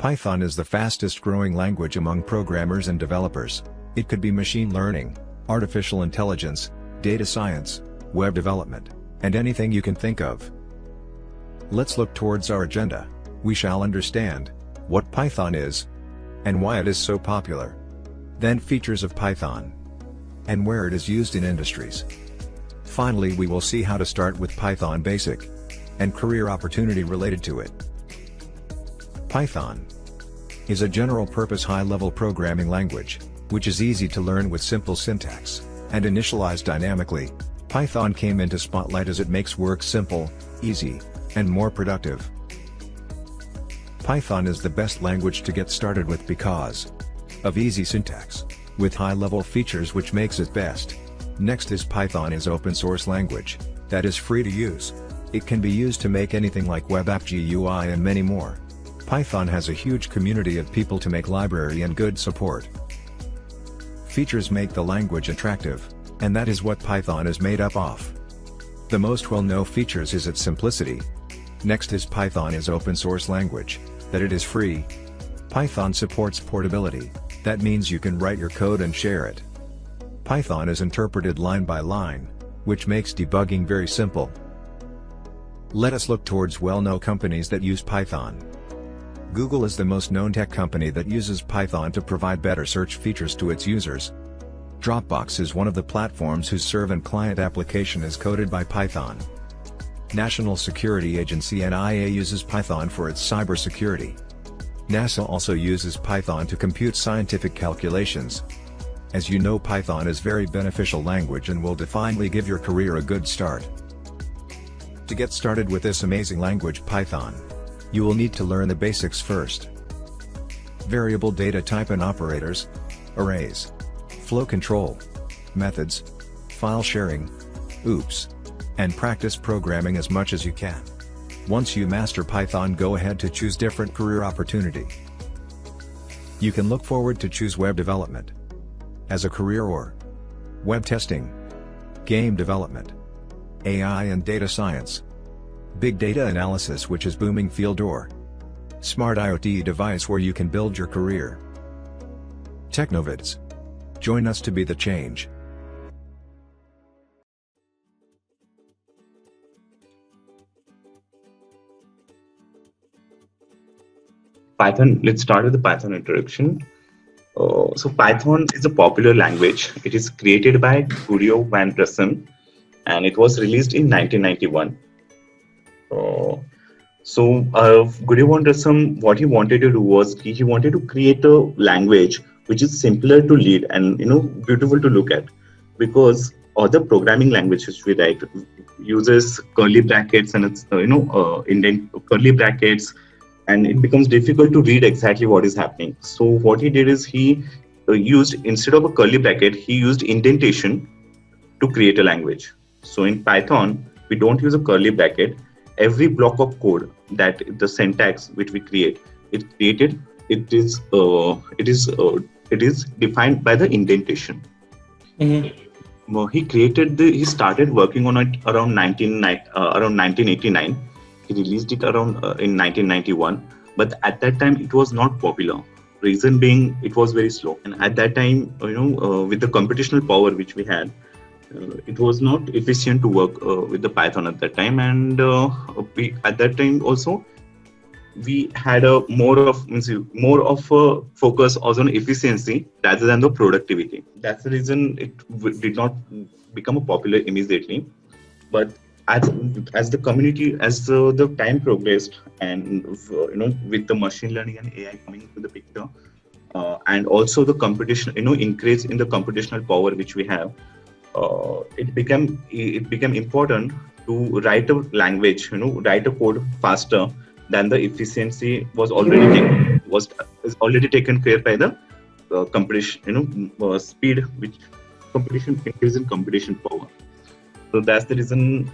Python is the fastest growing language among programmers and developers. It could be machine learning, artificial intelligence, data science, web development, and anything you can think of. Let's look towards our agenda. We shall understand what Python is and why it is so popular. Then features of Python and where it is used in industries. Finally, we will see how to start with Python Basic and career opportunity related to it. Python is a general-purpose high-level programming language, which is easy to learn with simple syntax and initialized dynamically. Python came into spotlight as it makes work simple, easy, and more productive. Python is the best language to get started with because of easy syntax, with high-level features which makes it best. Next is Python is open source language that is free to use. It can be used to make anything like web app, GUI, and many more. Python has a huge community of people to make library and good support. Features make the language attractive, and that is what Python is made up of. The most well-known features is its simplicity. Next is Python is open source language, that it is free. Python supports portability, that means you can write your code and share it. Python is interpreted line by line, which makes debugging very simple. Let us look towards well-known companies that use Python. Google is the most known tech company that uses Python to provide better search features to its users. Dropbox is one of the platforms whose servant client application is coded by Python. National Security Agency NIA uses Python for its cybersecurity. NASA also uses Python to compute scientific calculations. As you know, Python is very beneficial language and will definitely give your career a good start. To get started with this amazing language Python, you will need to learn the basics first. Variable data type and operators, arrays, flow control, methods, file sharing, OOPs, and practice programming as much as you can. Once you master Python, go ahead to choose different career opportunity. You can look forward to choose web development as a career, or web testing, game development, AI and data science, big data analysis, which is booming field, or smart IoT device where you can build your career. Technovids. Join us to be the change. Python, let's start with the Python introduction. So Python is a popular language. It is created by Guido van Rossum and it was released in 1991. Guido van Rossum, what he wanted to do was he wanted to create a language which is simpler to read and beautiful to look at, because other programming languages we write uses curly brackets and it's indent curly brackets, and it becomes difficult to read exactly what is happening. So what he did is he used, instead of a curly bracket, he used indentation to create a language. So in Python, we don't use a curly bracket. Every block of code that the syntax which we create, it is defined by the indentation. Mm-hmm. He started working on it around 1989. He released it around in 1991, but at that time it was not popular. Reason being, it was very slow, and at that time, with the computational power which we had, it was not efficient to work with the Python at that time. And at that time also, we had a more of a focus on efficiency rather than the productivity. That's the reason it did not become a popular immediately, but as the community, as the time progressed, and with the machine learning and AI coming into the picture, and also the competition, increase in the computational power which we have, it became important to write a language, write a code faster than the efficiency was already taken care by the competition, speed, which competition increase in computation power. So that's the reason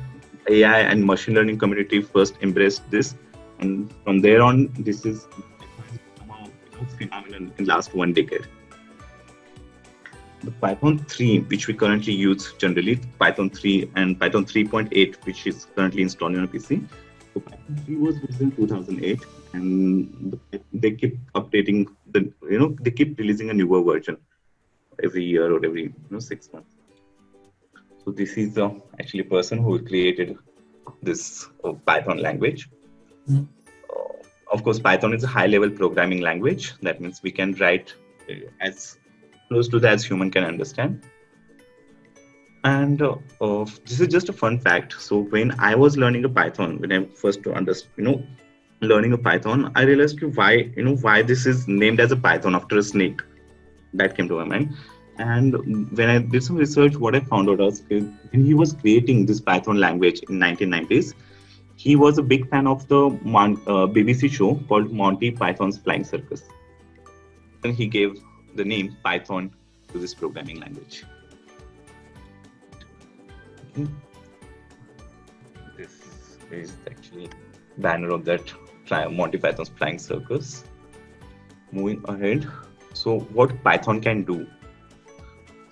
AI and machine learning community first embraced this, and from there on, this is a phenomenon in last 1 decade. The Python 3, which we currently use generally, Python 3 and Python 3.8, which is currently installed on a PC. So Python 3 was released in 2008, and they keep updating they keep releasing a newer version every year or every 6 months. So this is actually a person who created this Python language. Of course, Python is a high-level programming language. That means we can write as close to that as human can understand. And this is just a fun fact. So when I was learning a Python, when I first learning a Python, I realized why this is named as a Python after a snake. That came to my mind. And when I did some research, what I found out was when he was creating this Python language in 1990s, he was a big fan of the BBC show called Monty Python's Flying Circus. And he gave the name Python to this programming language. Okay. This is actually banner of that Monty Python's Flying Circus. Moving ahead. So what Python can do?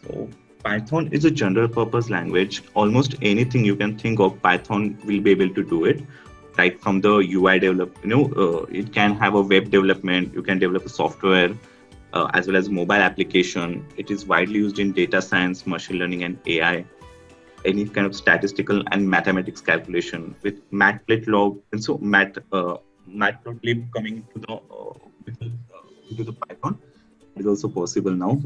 So Python is a general purpose language. Almost anything you can think of, Python will be able to do it. Right from the UI develop, it can have a web development. You can develop a software as well as mobile application. It is widely used in data science, machine learning, and AI. Any kind of statistical and mathematics calculation with Matplotlib, and so Matplotlib coming into the Python is also possible now,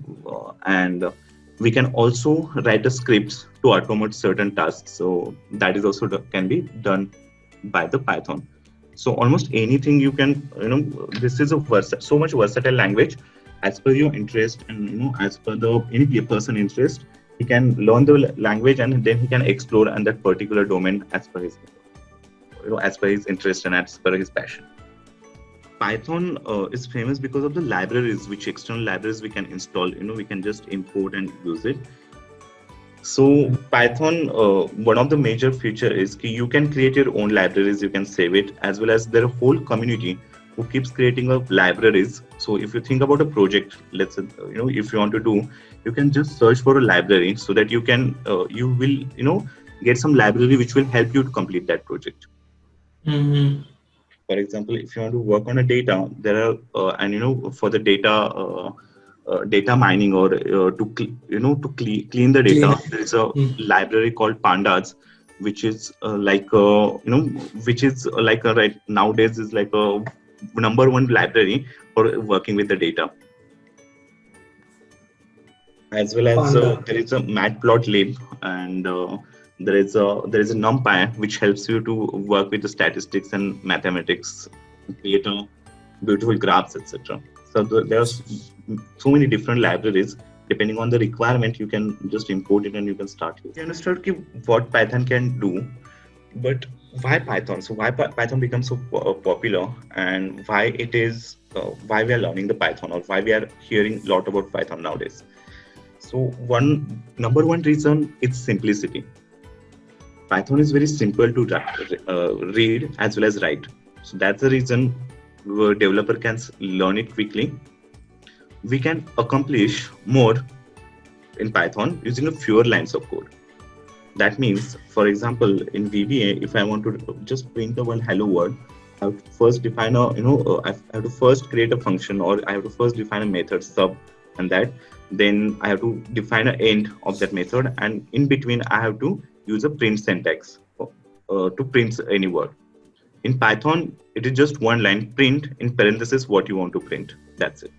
and we can also write the scripts to automate certain tasks. So that is also can be done by the Python. So almost anything you can, this is so much versatile language as per your interest, and as per any person interest, he can learn the language and then he can explore in that particular domain as per his, as per his interest and as per his passion. Python is famous because of the libraries, which external libraries we can install. We can just import and use it. So Python, one of the major feature is you can create your own libraries. You can save it, as well as there are a whole community who keeps creating up libraries. So if you think about a project, let's say, if you want to do, you can just search for a library so that you can, you will, get some library which will help you to complete that project. Mm-hmm. For example, if you want to work on a data, there are, and for the data, data mining or to clean the data, there is a library called pandas, which is which is like right nowadays is like a #1 library for working with the data. As well as there is a Matplotlib, and there is a NumPy which helps you to work with the statistics and mathematics, create a beautiful graphs, etc. So there are so many different libraries. Depending on the requirement, you can just import it and you can start using. You understood what Python can do, but why Python? So why Python becomes so popular, and why it is why we are learning the Python, or why we are hearing a lot about Python nowadays. So number one reason is simplicity. Python is very simple to read as well as write. So that's the reason a developer can learn it quickly. We can accomplish more in Python using a fewer lines of code. That means, for example, in VBA, if I want to just print the one hello world, I have to first define I have to first create a function, or I have to first define a method sub, and that then I have to define an end of that method, and in between I have to use a print syntax to print any word. In Python, it is just one line, print in parentheses what you want to print. That's it.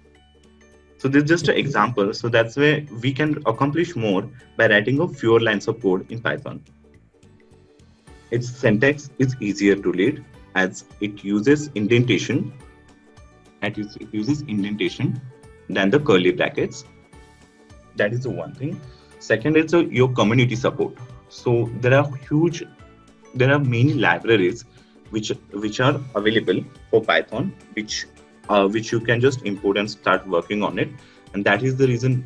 So this is just an example. So that's where we can accomplish more by writing a fewer lines of code in Python. Its syntax is easier to read as it uses indentation. It uses indentation than the curly brackets. That is the one thing. Second is your community support. So there are many libraries which are available for Python, which you can just import and start working on it, and that is the reason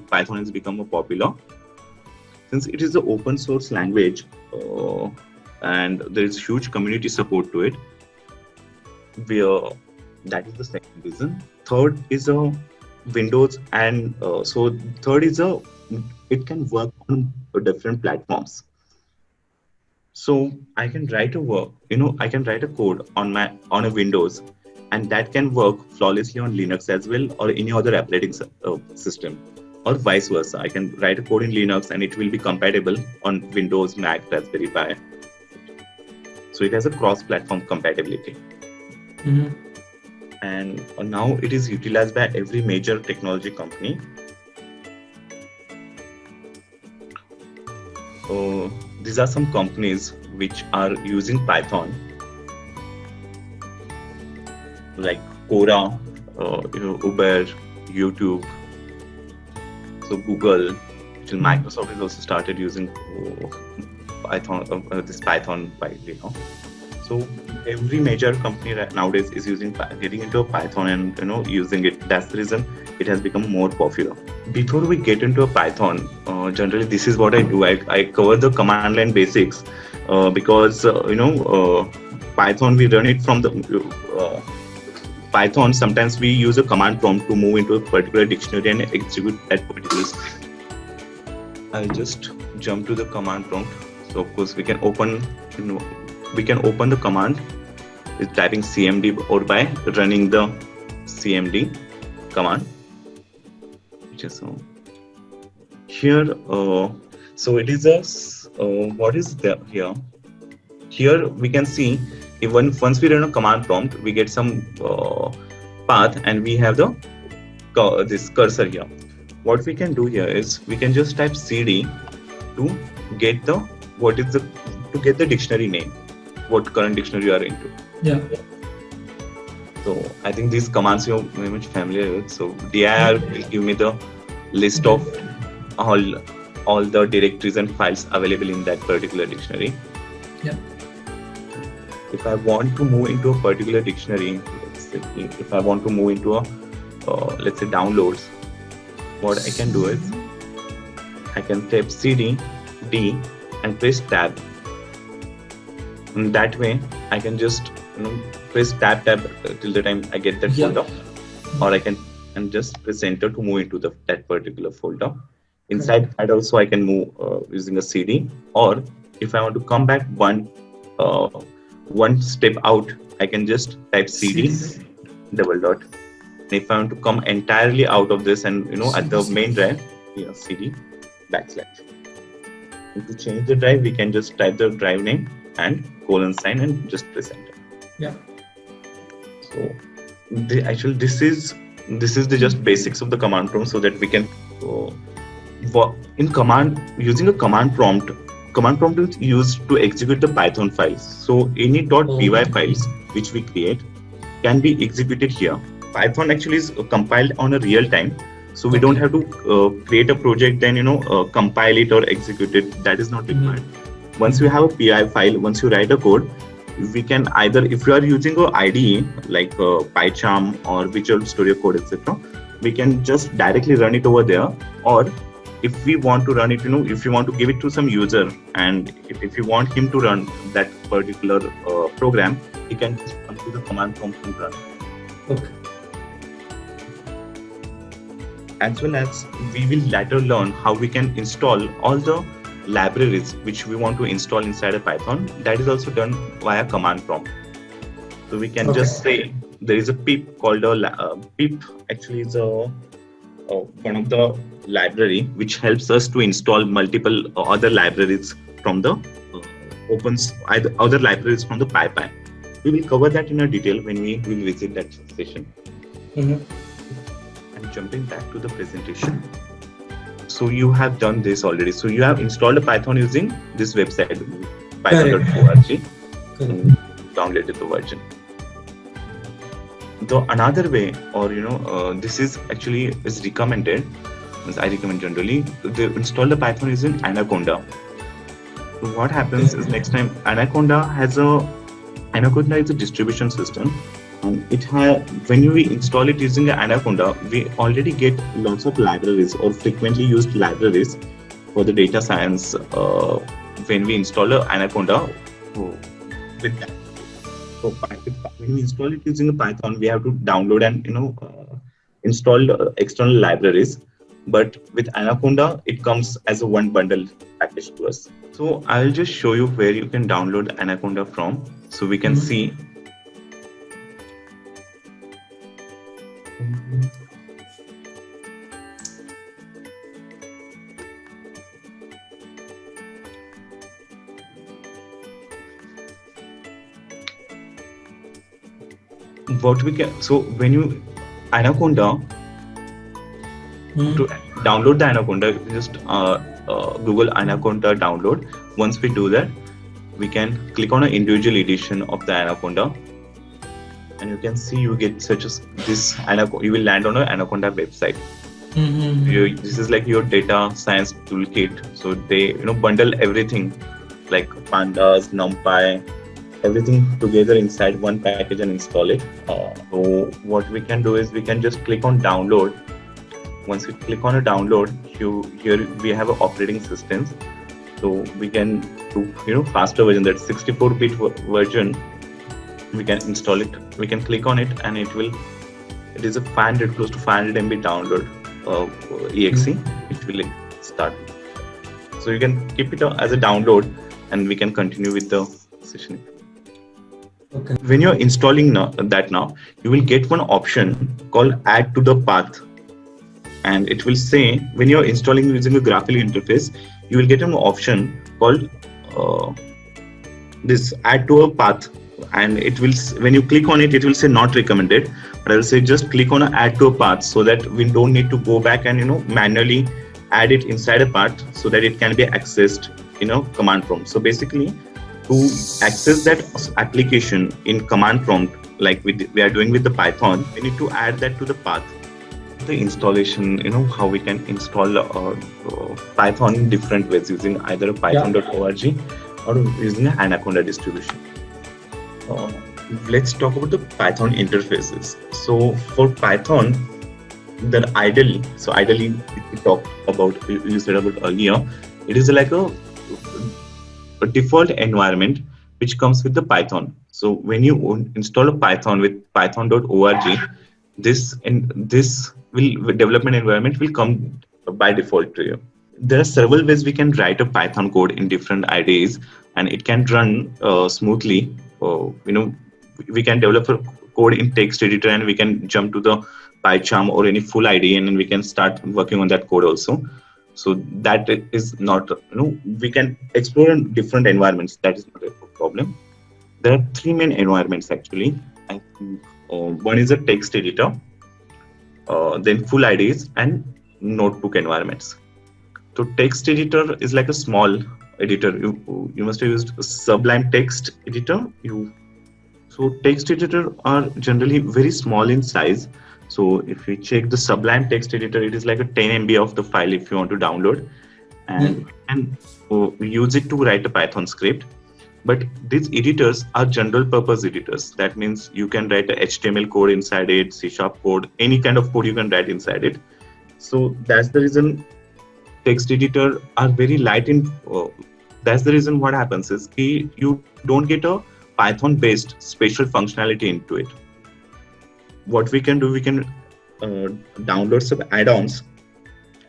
Python has become a popular, since it is an open source language, and there is huge community support to it. That is the second reason. Third is Windows, and third is it can work on different platforms. So I can write I can write a code on a Windows, and that can work flawlessly on Linux as well, or any other operating system, or vice versa. I can write a code in Linux and it will be compatible on Windows, Mac, Raspberry Pi. So it has a cross-platform compatibility. And now it is utilized by every major technology company. These are some companies which are using Python, like Quora, Uber, YouTube. So Google, Microsoft has also started using Python, this Python widely now. So every major company nowadays is getting into Python and using it. That's the reason it has become more popular. Before we get into a Python, generally this is what I do. I cover the command line basics because Python, we run it from the Python. Sometimes we use a command prompt to move into a particular dictionary and execute that particular script. I'll just jump to the command prompt. So of course we can open the command with typing cmd or by running the cmd command. So here, so it is what is there here? Here we can see once we run a command prompt, we get some path, and we have this cursor here. What we can do here is we can just type cd to get the dictionary name, what current dictionary you are into. Yeah. So I think these commands you're very much familiar with. So dir will give me the list of all the directories and files available in that particular dictionary. Yeah. If I want to move into a particular dictionary, if I want to move into let's say downloads, what I can do is I can type cd d and press tab. And that way I can just press tab till the time I get that folder, or I can just press enter to move into that particular folder. Inside that also I can move using a cd, or if I want to come back one step out, I can just type cd double dot. If I want to come entirely out of this and at the main drive, cd backslash. And to change the drive, we can just type the drive name and $sign and just press enter. Yeah. So this is the just basics of the command prompt, so that we can using a command prompt. Command prompt is used to execute the Python files. So any .py files which we create can be executed here. Python actually is compiled on a real time, so we don't have to create a project, then compile it or execute it. That is not required. Once you have a PI file, once you write a code, we can either, if you are using a IDE like PyCharm or Visual Studio Code, etc., we can just directly run it over there. Or if we want to run it, if you want to give it to some user, and if you want him to run that particular program, he can just come to the command prompt and run. Okay. As well as we will later learn how we can install all the libraries which we want to install inside a Python. That is also done via command prompt. So we can just say there is a pip called pip actually is one of the library which helps us to install multiple other libraries from the other libraries from the PyPy. We will cover that in a detail when we will visit that session. And jumping back to the presentation. So you have done this already. So you have installed a Python using this website, python.org, and downloaded the version. The another way, or this is actually recommended, as I recommend generally, they install the Python using Anaconda. So what happens is next time Anaconda is a distribution system. When we install it using Anaconda, we already get lots of libraries or frequently used libraries for the data science when we install Anaconda with that. So when we install it using a Python, we have to download and install external libraries. But with Anaconda, it comes as a one bundle package to us. So I'll just show you where you can download Anaconda from, so we can see. What we can, so when you Anaconda, to download the Anaconda, just Google Anaconda download. Once we do that, we can click on an individual edition of the Anaconda, and you can see you get such as this Anaconda. You will land on an Anaconda website. This is like your data science toolkit. So they bundle everything like pandas, NumPy, everything together inside one package and install it. So what we can do is we can just click on download. Once we click on a download, here we have an operating system. So we can do faster version, that 64-bit version. We can install it. We can click on it, and it is a close to 500 MB download exe. It will start. So you can keep it as a download, and we can continue with the session. Okay. When you're installing now, you will get one option called add to the path. And it will say, when you're installing using a graphical interface, you will get an option called this add to a path. And it will, when you click on it, it will say not recommended. But I will say just click on add to a path, so that we don't need to go back and manually add it inside a path, so that it can be accessed command prompt. So basically, to access that application in command prompt, like we are doing with the Python, we need to add that to the path. The installation, how we can install Python in different ways, using either python.org or using an Anaconda distribution. Let's talk about the Python interfaces. So for Python, then ideally we talked about, you said about earlier, it is like a default environment which comes with the Python. So when you install a Python with python.org, this development environment will come by default to you. There are several ways we can write a Python code in different IDEs, and it can run smoothly. We can develop a code in text editor, and we can jump to the PyCharm or any full IDE, and then we can start working on that code also. So that is not, we can explore in different environments. That is not a problem. There are three main environments actually. I think one is a text editor, then full IDEs, and notebook environments. So text editor is like a small editor. You must have used Sublime text editor. So text editor are generally very small in size. So if we check the Sublime text editor, it is like a 10 MB of the file if you want to download, and we use it to write a Python script. But these editors are general purpose editors. That means you can write a HTML code inside it, C# code, any kind of code you can write inside it. So that's the reason text editor are very light in. That's the reason what happens is you don't get a Python based special functionality into it. What we can do, we can download some add-ons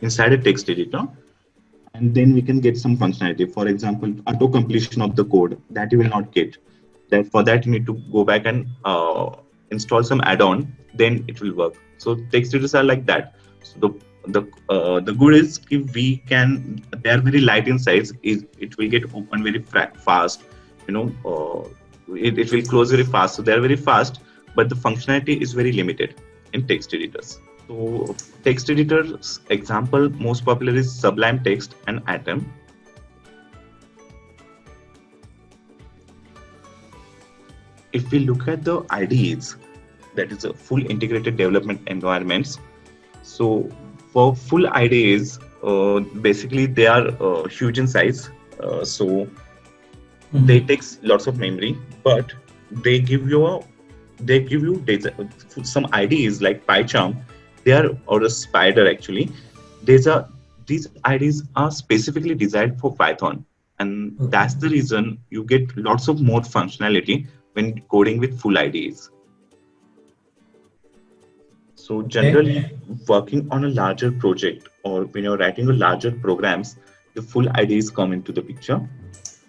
inside a text editor, and then we can get some functionality. For example, auto completion of the code that you will not get. For that you need to go back and install some add-on, then it will work. So text editors are like that. So the good is if they are very light in size. It will get open very fast. It will close very fast. So they are very fast, but the functionality is very limited in text editors. So text editors example most popular is Sublime Text and Atom. If we look at the IDEs, that is a full integrated development environments. So for full IDEs, basically they are huge in size. They take lots of memory, but they give you data. Some IDEs like PyCharm, or a Spider actually. These IDEs are specifically designed for Python, and that's the reason you get lots of more functionality when coding with full IDEs. So generally, working on a larger project or when you're writing a larger programs, the full IDEs come into the picture.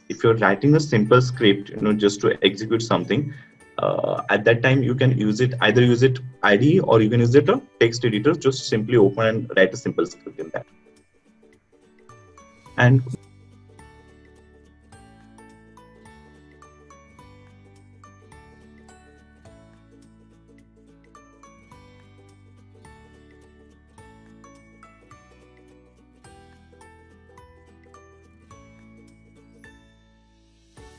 If you're writing a simple script, just to execute something, at that time you can either use it IDE or you can use it a text editor. Just simply open and write a simple script in that. And